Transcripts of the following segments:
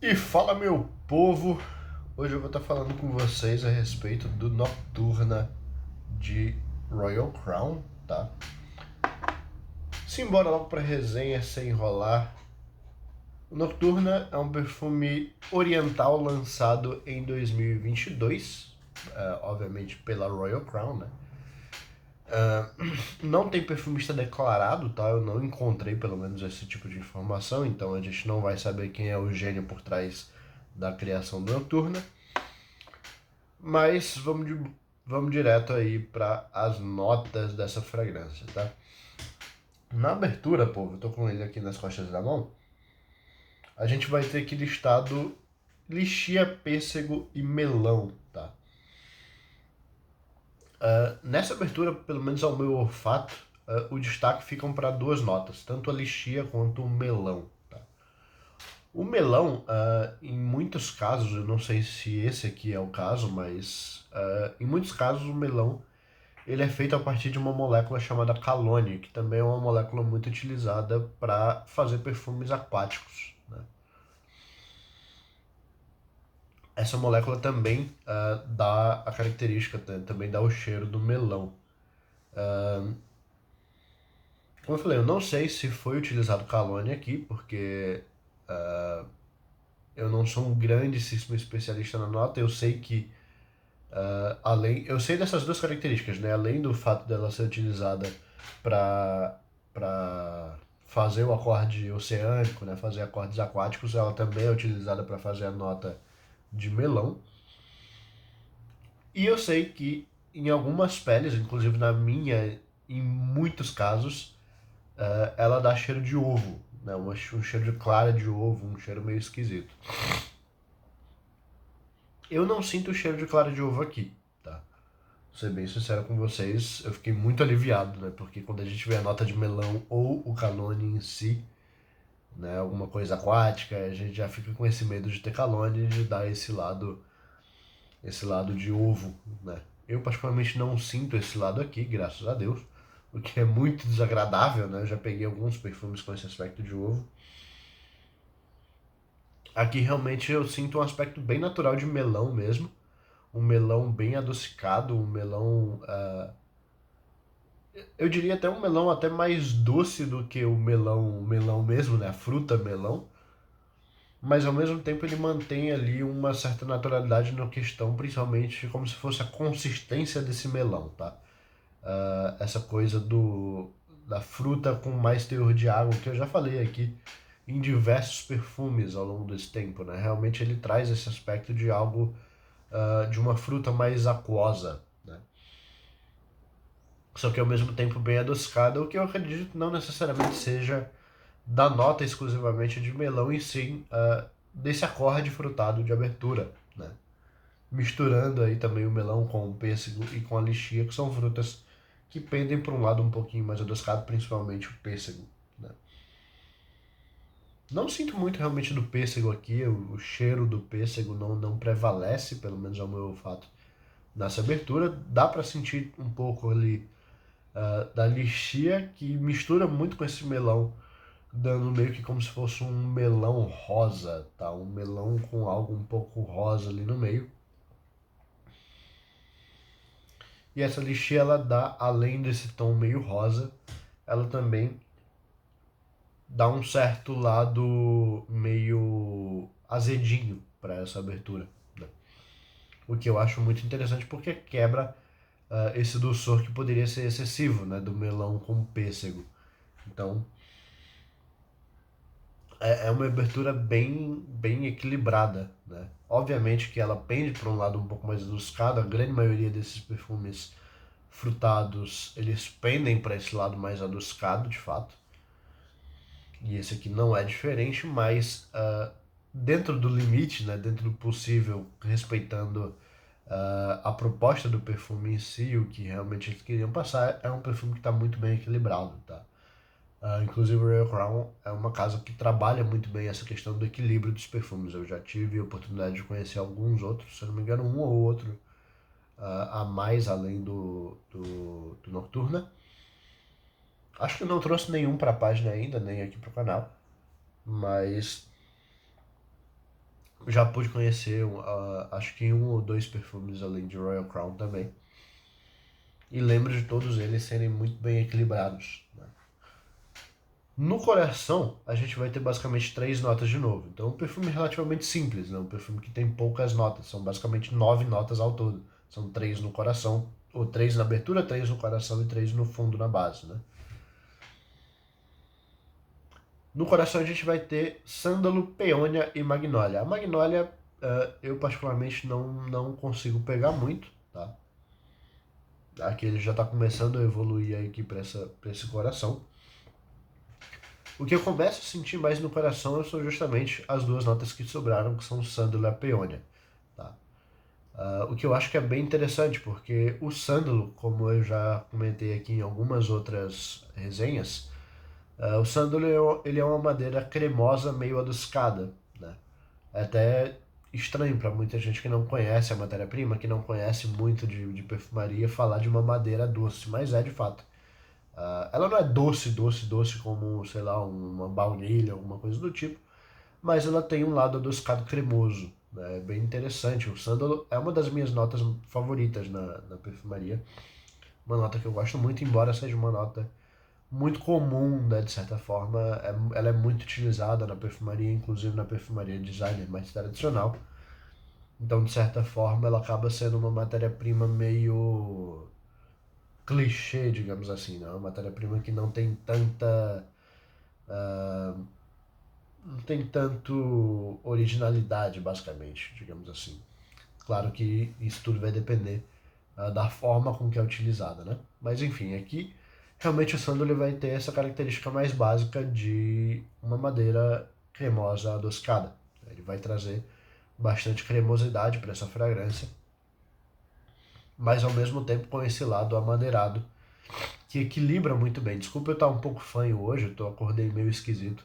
E fala, meu povo! Hoje eu vou estar falando com vocês a respeito do Nocturna de Royal Crown, tá? Simbora logo pra resenha sem enrolar. O Nocturna é um perfume oriental lançado em 2022, obviamente pela Royal Crown, né? Não tem perfumista declarado, tá? Eu não encontrei pelo menos esse tipo de informação, então a gente não vai saber quem é o gênio por trás da criação do Nocturna. Mas vamos direto aí para as notas dessa fragrância, tá? Na abertura, povo, eu tô com ele aqui nas costas da mão. A gente vai ter aqui listado lixia, pêssego e melão, tá? Nessa abertura, pelo menos ao meu olfato, o destaque ficam para duas notas, tanto a lixia quanto o melão, tá? O melão, em muitos casos, eu não sei se esse aqui é o caso, mas em muitos casos o melão ele é feito a partir de uma molécula chamada calone, que também é uma molécula muito utilizada para fazer perfumes aquáticos, né? Essa molécula também dá a característica, também dá o cheiro do melão. Como eu falei, eu não sei se foi utilizado calone aqui, porque eu não sou um grandíssimo especialista na nota. Eu sei que eu sei dessas duas características, né? Além do fato dela ser utilizada para fazer o acorde oceânico, né? Fazer acordes aquáticos, ela também é utilizada para fazer a nota de melão. E eu sei que em algumas peles, inclusive na minha, em muitos casos, ela dá cheiro de ovo, né? Um cheiro de clara de ovo, um cheiro meio esquisito. Eu não sinto o cheiro de clara de ovo aqui, tá? Vou ser bem sincero com vocês, eu fiquei muito aliviado, né? Porque quando a gente vê a nota de melão ou o calone em si, né? Alguma coisa aquática, a gente já fica com esse medo de ter calone e de dar esse lado de ovo, né? Eu particularmente não sinto esse lado aqui, graças a Deus, o que é muito desagradável, né? Eu já peguei alguns perfumes com esse aspecto de ovo. Aqui realmente eu sinto um aspecto bem natural de melão mesmo, um melão bem adocicado, um melão eu diria até um melão até mais doce do que o melão mesmo, né? A fruta melão. Mas ao mesmo tempo ele mantém ali uma certa naturalidade na questão, principalmente como se fosse a consistência desse melão, tá? Essa coisa da fruta com mais teor de água, que eu já falei aqui em diversos perfumes ao longo desse tempo, né? Realmente ele traz esse aspecto de algo, de uma fruta mais aquosa, né? Só que ao mesmo tempo bem adocicada, o que eu acredito não necessariamente seja da nota exclusivamente de melão e sim desse acorde frutado de abertura, né? Misturando aí também o melão com o pêssego e com a lixia, que são frutas que pendem para um lado um pouquinho mais adocicado, principalmente o pêssego, né? Não sinto muito realmente do pêssego aqui, o cheiro do pêssego não prevalece, pelo menos ao meu olfato, nessa abertura. Dá para sentir um pouco ali da lixia, que mistura muito com esse melão, dando meio que como se fosse um melão rosa, tá? Um melão com algo um pouco rosa ali no meio. E essa lixia, ela dá, além desse tom meio rosa, ela também dá um certo lado meio azedinho para essa abertura, né? O que eu acho muito interessante porque quebra esse doçor que poderia ser excessivo, né? Do melão com pêssego. Então, é uma abertura bem equilibrada, né? Obviamente que ela pende para um lado um pouco mais adocicado, a grande maioria desses perfumes frutados, eles pendem para esse lado mais adocicado, de fato. E esse aqui não é diferente, mas dentro do limite, né, dentro do possível, respeitando a proposta do perfume em si, o que realmente eles queriam passar, é um perfume que está muito bem equilibrado, tá? Inclusive, o Royal Crown é uma casa que trabalha muito bem essa questão do equilíbrio dos perfumes. Eu já tive a oportunidade de conhecer alguns outros, se eu não me engano, um ou outro a mais além do Nocturna. Acho que não trouxe nenhum para a página ainda, nem aqui para o canal, mas Já pude conhecer, acho que um ou dois perfumes além de Royal Crown também. E lembro de todos eles serem muito bem equilibrados, né? No coração, a gente vai ter basicamente três notas de novo. Então, é um perfume relativamente simples, né? Um perfume que tem poucas notas. São basicamente 9 notas ao todo. São três no coração, ou três na abertura, três no coração e três no fundo, na base, né? No coração a gente vai ter sândalo, peônia e magnólia. A magnólia, eu particularmente não consigo pegar muito, tá? Aqui ele já está começando a evoluir aqui para esse coração. O que eu começo a sentir mais no coração são justamente as duas notas que sobraram, que são o sândalo e a peônia. Tá? O que eu acho que é bem interessante, porque o sândalo, como eu já comentei aqui em algumas outras resenhas, o sândalo ele é uma madeira cremosa, meio adocicada. Né? É até estranho para muita gente que não conhece a matéria-prima, que não conhece muito de perfumaria, falar de uma madeira doce, mas é de fato. Ela não é doce, doce, doce como, sei lá, uma baunilha, alguma coisa do tipo, mas ela tem um lado adocicado cremoso, né? É bem interessante. O sândalo é uma das minhas notas favoritas na perfumaria. Uma nota que eu gosto muito, embora seja uma nota muito comum, né, de certa forma. Ela é muito utilizada na perfumaria, inclusive na perfumaria designer mais tradicional. Então, de certa forma, ela acaba sendo uma matéria-prima meio clichê, digamos assim, né? Uma matéria-prima que não tem tanto originalidade, basicamente, digamos assim. Claro que isso tudo vai depender da forma com que é utilizada, né? Mas enfim, aqui realmente o sândalo vai ter essa característica mais básica de uma madeira cremosa adocicada. Ele vai trazer bastante cremosidade para essa fragrância, mas ao mesmo tempo com esse lado amadeirado que equilibra muito bem. Desculpa eu estar um pouco fanho hoje, acordei meio esquisito.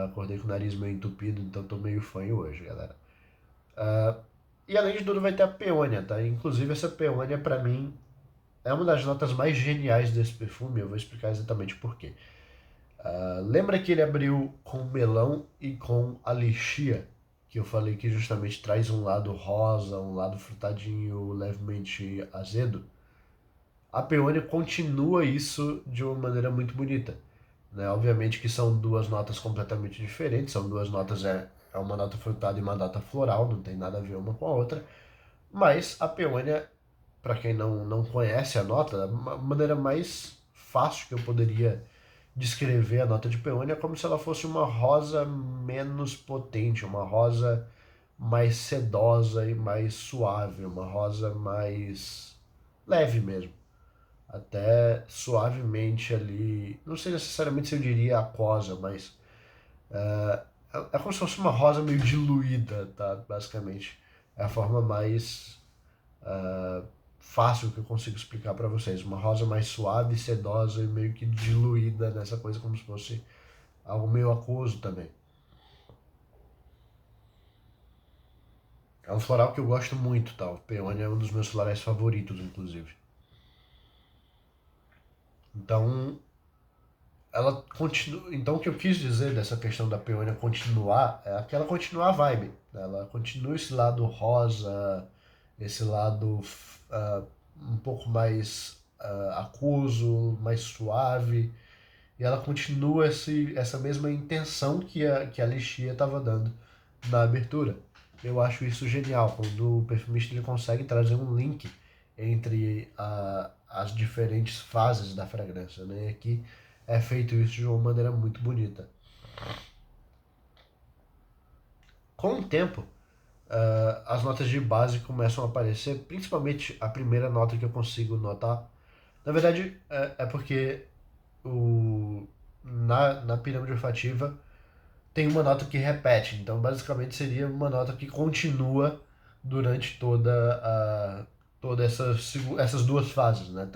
Acordei com o nariz meio entupido, então tô meio fanho hoje, galera. E além de tudo vai ter a peônia, tá? Inclusive essa peônia pra mim é uma das notas mais geniais desse perfume, eu vou explicar exatamente por quê. Lembra que ele abriu com melão e com a lixia, que eu falei que justamente traz um lado rosa, um lado frutadinho, levemente azedo? A peônia continua isso de uma maneira muito bonita. Né? Obviamente que são duas notas completamente diferentes, são duas notas, é uma nota frutada e uma nota floral, não tem nada a ver uma com a outra, mas a peônia, para quem não conhece a nota, a maneira mais fácil que eu poderia descrever a nota de peônia é como se ela fosse uma rosa menos potente, uma rosa mais sedosa e mais suave, uma rosa mais leve mesmo, até suavemente ali, não sei necessariamente se eu diria aquosa, mas é como se fosse uma rosa meio diluída, tá? Basicamente. É a forma mais fácil que eu consigo explicar para vocês. Uma rosa mais suave, sedosa e meio que diluída nessa coisa, como se fosse algo meio aquoso também. É um floral que eu gosto muito, tá? O peônia é um dos meus florais favoritos, inclusive. Então, ela continua. Então, o que eu quis dizer dessa questão da peônia continuar é que ela continua a vibe. Né? Ela continua esse lado rosa, esse lado um pouco mais aquoso, mais suave. E ela continua essa mesma intenção que a Lixia estava dando na abertura. Eu acho isso genial, quando o perfumista ele consegue trazer um link entre as diferentes fases da fragrância. Né? E aqui é feito isso de uma maneira muito bonita. Com o tempo, as notas de base começam a aparecer, principalmente a primeira nota que eu consigo notar. Na verdade, é porque na pirâmide olfativa tem uma nota que repete, então basicamente seria uma nota que continua durante toda essas duas fases, né?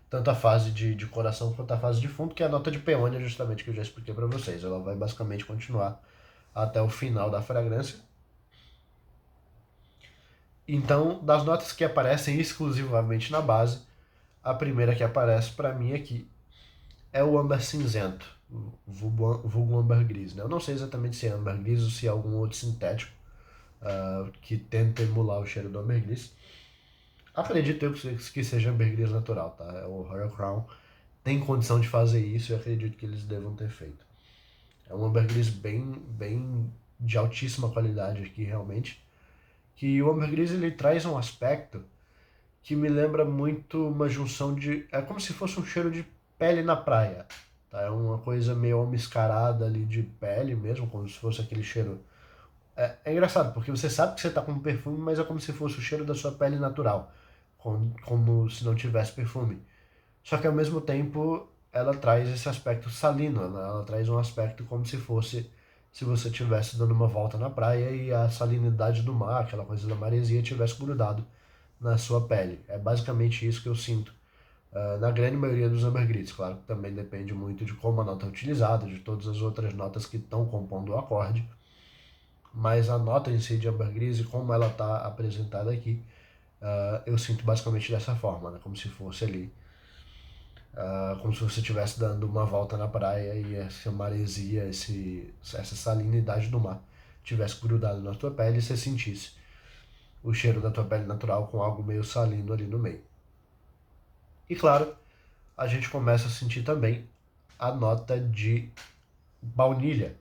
Tanto a fase de coração quanto a fase de fundo, que é a nota de peônia, justamente que eu já expliquei para vocês. Ela vai basicamente continuar até o final da fragrância. Então, das notas que aparecem exclusivamente na base, a primeira que aparece para mim aqui é o âmbar cinzento. vulgo ambergris, né? Eu não sei exatamente se é ambergris ou se é algum outro sintético que tenta emular o cheiro do ambergris. Acredito eu que seja ambergris natural, tá? O Royal Crown tem condição de fazer isso e acredito que eles devam ter feito. É um ambergris bem de altíssima qualidade aqui, realmente. Que o ambergris ele traz um aspecto que me lembra muito uma junção de... É como se fosse um cheiro de pele na praia, tá? É uma coisa meio almiscarada ali de pele mesmo, como se fosse aquele cheiro... É engraçado, porque você sabe que você tá com um perfume, mas é como se fosse o cheiro da sua pele natural, como se não tivesse perfume. Só que ao mesmo tempo ela traz esse aspecto salino, né? Ela traz um aspecto como se fosse se você estivesse dando uma volta na praia e a salinidade do mar, aquela coisa da maresia, tivesse grudado na sua pele. É basicamente isso que eu sinto na grande maioria dos ambergris. Claro que também depende muito de como a nota é utilizada, de todas as outras notas que estão compondo o acorde, mas a nota em si de ambergris e como ela está apresentada aqui, eu sinto basicamente dessa forma, né? Como se fosse ali como se você estivesse dando uma volta na praia e essa maresia, essa salinidade do mar tivesse grudado na tua pele e você sentisse o cheiro da tua pele natural com algo meio salino ali no meio. E claro, a gente começa a sentir também a nota de baunilha,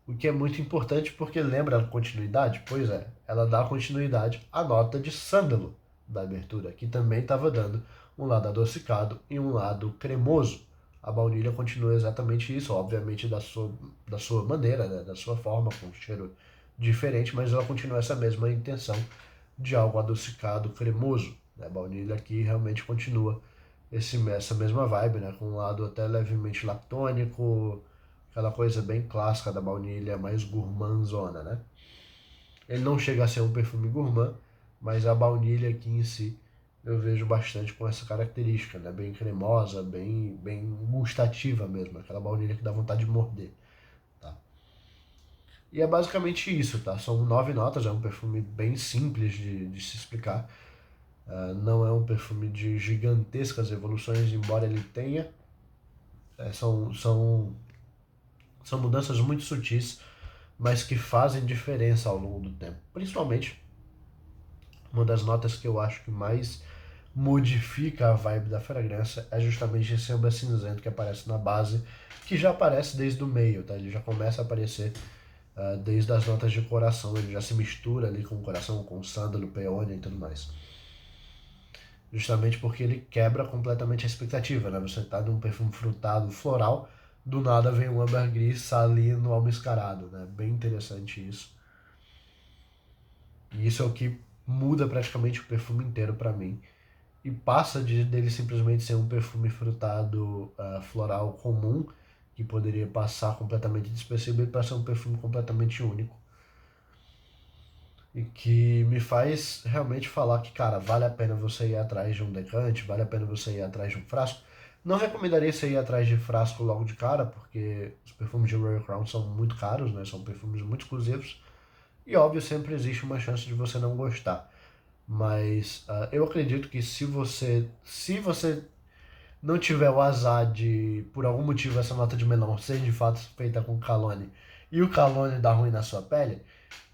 o que é muito importante porque lembra a continuidade? Pois é, ela dá continuidade à nota de sândalo da abertura, que também estava dando um lado adocicado e um lado cremoso. A baunilha continua exatamente isso, obviamente da sua maneira, né? Da sua forma, com um cheiro diferente, mas ela continua essa mesma intenção de algo adocicado, cremoso. Né? A baunilha aqui realmente continua essa mesma vibe, né? Com um lado até levemente lactônico, aquela coisa bem clássica da baunilha, mais gourmandzona, né? Ele não chega a ser um perfume gourmand, mas a baunilha aqui em si eu vejo bastante com essa característica, né? Bem cremosa, bem gustativa mesmo, aquela baunilha que dá vontade de morder, tá? E é basicamente isso, tá? São 9 notas, é um perfume bem simples de se explicar. Não é um perfume de gigantescas evoluções, embora ele tenha. São mudanças muito sutis, mas que fazem diferença ao longo do tempo. Principalmente, uma das notas que eu acho que mais modifica a vibe da fragrância é justamente esse âmbar cinzento que aparece na base, que já aparece desde o meio, tá? Ele já começa a aparecer desde as notas de coração, ele já se mistura ali com o coração, com sândalo, peônia e tudo mais. Justamente porque ele quebra completamente a expectativa, né? Você tá num perfume frutado, floral, do nada vem um ambergris salino almiscarado, né? Bem interessante isso. E isso é o que muda praticamente o perfume inteiro para mim. E passa dele simplesmente ser um perfume frutado floral comum, que poderia passar completamente despercebido, para ser um perfume completamente único. E que me faz realmente falar que, cara, vale a pena você ir atrás de um decante, vale a pena você ir atrás de um frasco. Não recomendaria você ir atrás de frasco logo de cara, porque os perfumes de Royal Crown são muito caros, né? São perfumes muito exclusivos. E óbvio, sempre existe uma chance de você não gostar. Mas eu acredito que se você não tiver o azar de, por algum motivo, essa nota de melão ser de fato feita com calone e o calone dar ruim na sua pele,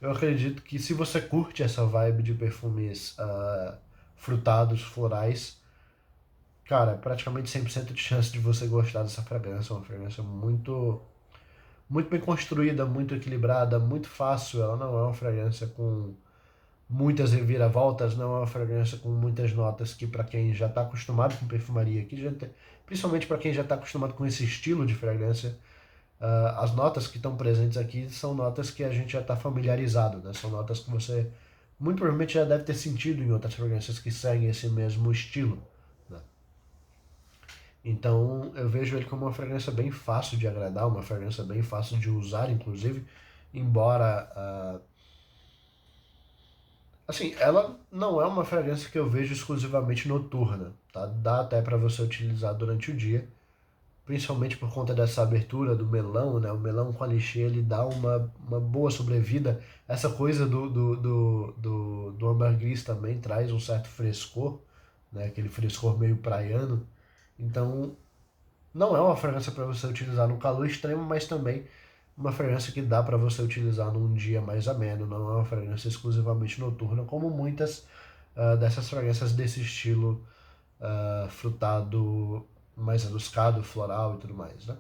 eu acredito que se você curte essa vibe de perfumes frutados, florais, cara, é praticamente 100% de chance de você gostar dessa fragrância. É uma fragrância muito bem construída, muito equilibrada, muito fácil. Ela não é uma fragrância com muitas reviravoltas, não é uma fragrância com muitas notas que para quem já está acostumado com perfumaria, principalmente para quem já está acostumado com esse estilo de fragrância, as notas que estão presentes aqui são notas que a gente já está familiarizado, né? São notas que você muito provavelmente já deve ter sentido em outras fragrâncias que seguem esse mesmo estilo, né? Então eu vejo ele como uma fragrância bem fácil de agradar, uma fragrância bem fácil de usar, inclusive, embora assim, ela não é uma fragrância que eu vejo exclusivamente noturna, tá? Dá até para você utilizar durante o dia, principalmente por conta dessa abertura do melão, né? O melão com a lixê, ele dá uma boa sobrevida. Essa coisa do ambergris também traz um certo frescor, né? Aquele frescor meio praiano. Então, não é uma fragrância para você utilizar no calor extremo, mas também uma fragrância que dá para você utilizar num dia mais ameno, não é uma fragrância exclusivamente noturna, como muitas dessas fragrâncias desse estilo frutado, mais adocicado, floral e tudo mais, né?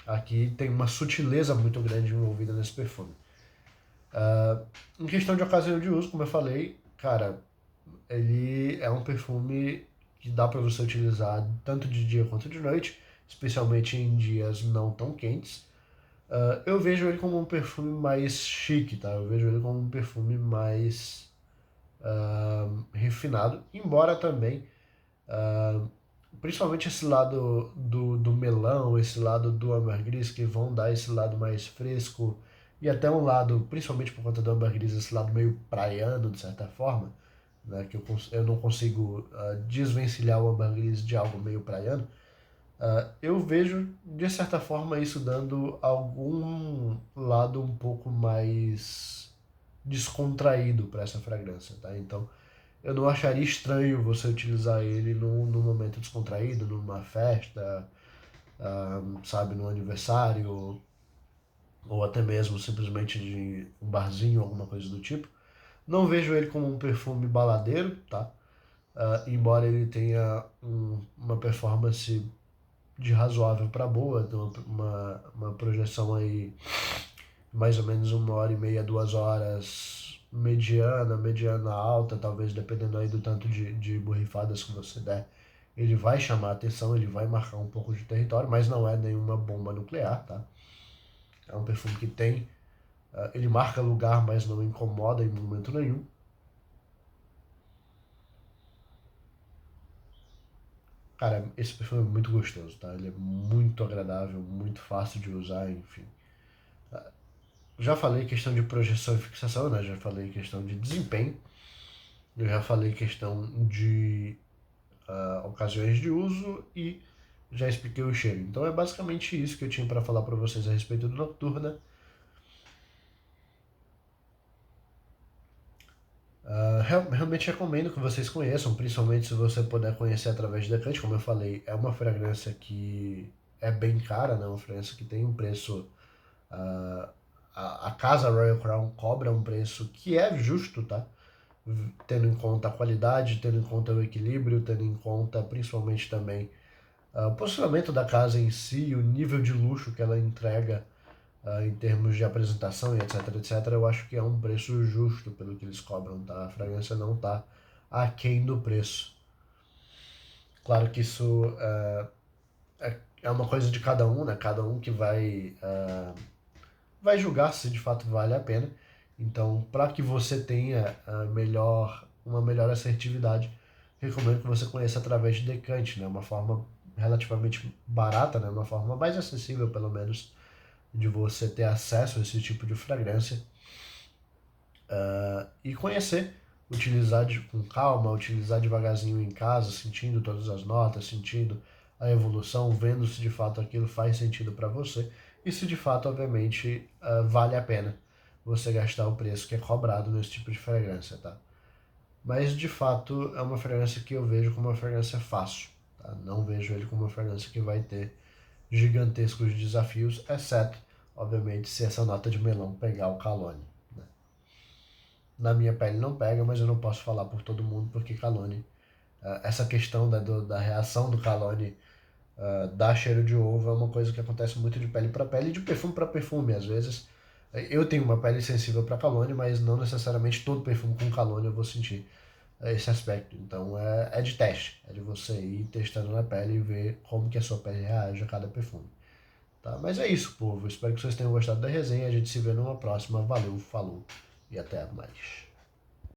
Aqui tem uma sutileza muito grande envolvida nesse perfume. Em questão de ocasião de uso, como eu falei, cara, ele é um perfume que dá para você utilizar tanto de dia quanto de noite, especialmente em dias não tão quentes. Eu vejo ele como um perfume mais chique, tá? Eu vejo ele como um perfume mais refinado, embora também, principalmente esse lado do melão, esse lado do ambergris, que vão dar esse lado mais fresco, e até um lado, principalmente por conta do ambergris, esse lado meio praiano, de certa forma, né, que eu não consigo desvencilhar o ambergris de algo meio praiano. Eu vejo, de certa forma, isso dando algum lado um pouco mais descontraído para essa fragrância, tá? Então, eu não acharia estranho você utilizar ele num momento descontraído, numa festa, sabe, num aniversário, ou até mesmo simplesmente de um barzinho, alguma coisa do tipo. Não vejo ele como um perfume baladeiro, tá? Embora ele tenha uma performance de razoável para boa, então uma projeção aí mais ou menos 1 hora e meia, 2 horas, mediana alta, talvez dependendo aí do tanto de borrifadas que você der, ele vai chamar a atenção, ele vai marcar um pouco de território, mas não é nenhuma bomba nuclear, tá? É um perfume que tem, ele marca lugar, mas não incomoda em momento nenhum. Cara, esse perfume é muito gostoso, tá? Ele é muito agradável, muito fácil de usar, enfim. Já falei questão de projeção e fixação, né? Já falei questão de desempenho. Eu já falei questão de ocasiões de uso e já expliquei o cheiro. Então é basicamente isso que eu tinha para falar para vocês a respeito do Nocturna. Realmente recomendo que vocês conheçam, principalmente se você puder conhecer através de Decante. Como eu falei, é uma fragrância que é bem cara, né? Uma fragrância que tem um preço. Uh, a casa Royal Crown cobra um preço que é justo, tá? Tendo em conta a qualidade, tendo em conta o equilíbrio, tendo em conta principalmente também o posicionamento da casa em si, o nível de luxo que ela entrega em termos de apresentação e etc, etc, eu acho que é um preço justo pelo que eles cobram, tá? A fragrância não tá aquém do preço. Claro que isso é uma coisa de cada um, né? Cada um que vai julgar se de fato vale a pena. Então, para que você tenha uma melhor assertividade, recomendo que você conheça através de Decante, né? Uma forma relativamente barata, né? Uma forma mais acessível, pelo menos, de você ter acesso a esse tipo de fragrância e conhecer, utilizar com calma, utilizar devagarzinho em casa, sentindo todas as notas, sentindo a evolução, vendo se de fato aquilo faz sentido para você e se de fato, obviamente, vale a pena você gastar o preço que é cobrado nesse tipo de fragrância, tá? Mas de fato é uma fragrância que eu vejo como uma fragrância fácil, tá? Não vejo ele como uma fragrância que vai ter gigantescos desafios, exceto, obviamente, se essa nota de melão pegar o Calone. Né? Na minha pele não pega, mas eu não posso falar por todo mundo, porque Calone, essa questão da reação do Calone dar cheiro de ovo é uma coisa que acontece muito de pele para pele e de perfume para perfume. Às vezes, eu tenho uma pele sensível para Calone, mas não necessariamente todo perfume com Calone eu vou sentir esse aspecto. Então é de teste, é de você ir testando na pele e ver como que a sua pele reage a cada perfume. Tá? Mas é isso, povo. Espero que vocês tenham gostado da resenha. A gente se vê numa próxima. Valeu, falou e até mais.